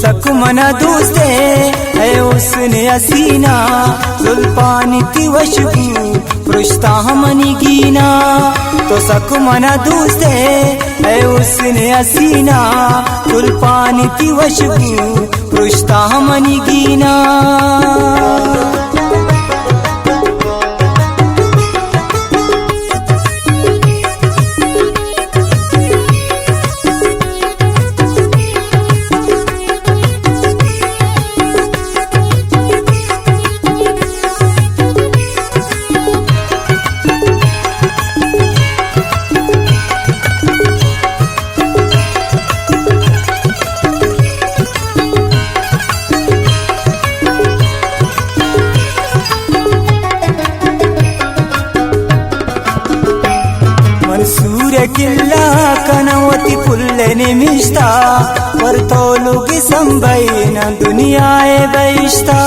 सक मन दूसरे है उसने असीना जुल्फान की वशबू पृष्ठा मनी गीना तो सक मन दूसरे है उसने असीना जुल्फान की वशबू पृष्ठा मनी गीना सूर्य किल्ला कनवती पुल्ले निमिष्टा पर तोलुगी संभयन दुनियाए बैष्टा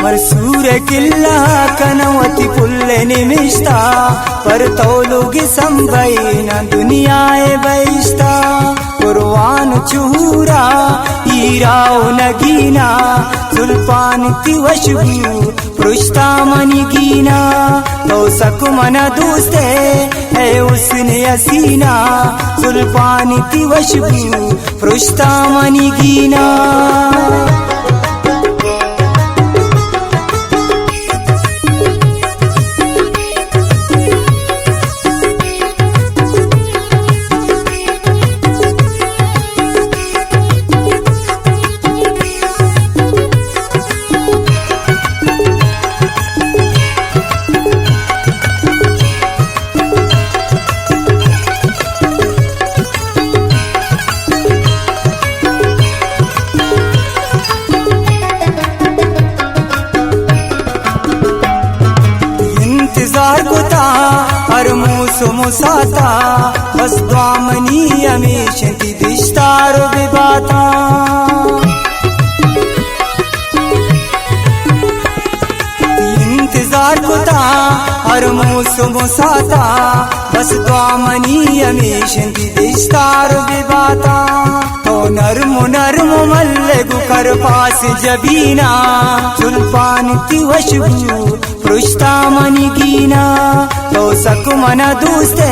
मर सूर्य किल्ला कनवती पुल्ले निमिष्टा पर तोलुगी संभयन दुनियाए बैष्टा कुर्बान चूरा हीराओ नगीना जुल्फान की वशबू पृष्ठा मनी गीना तो सक मन दूसरे है उसने असीना जुल्फान की वशबू पृष्ठा मनी गीना हर मूसो मुसाता बस द्वामनी हमेश की दिश्तारो विबाता इंतजार कुता हर मूसो मुसाता बस द्वामनी हमेश की दिश्तारो विबाता तो नरमो नरमो मल्ले गुकर पास जबीना जुल्फान की वशबू पृष्ठा मनी गीना तो सक मन दूसरे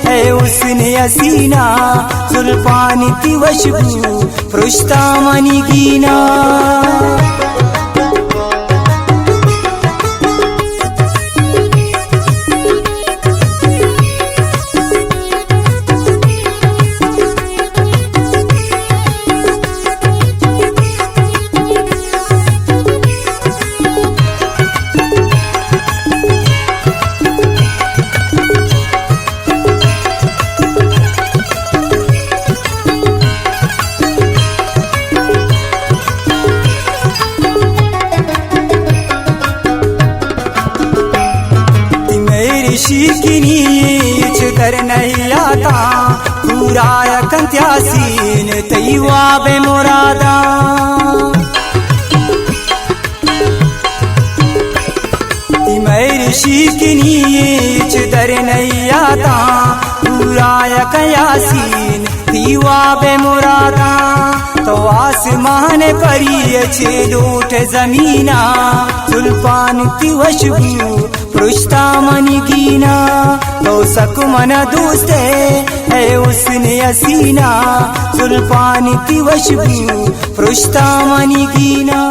है उसने असीना जुल्फान की वशबू पृष्ठा मनी गीना शिकिनी कर नहीं आता पूरा कंत्यासीन तैवा बे मुरादा मेरी शिकिनी कर नहीं आता पूरा कयासीन तैवा बे मुरादा तो आसमान परी छे लूट जमीना जुल्फान की वशबू पृष्ठा मनी गीना तो सक मन दूसरे है उसने असीना जुल्फान की वशबू पृष्ठा मनी गीना।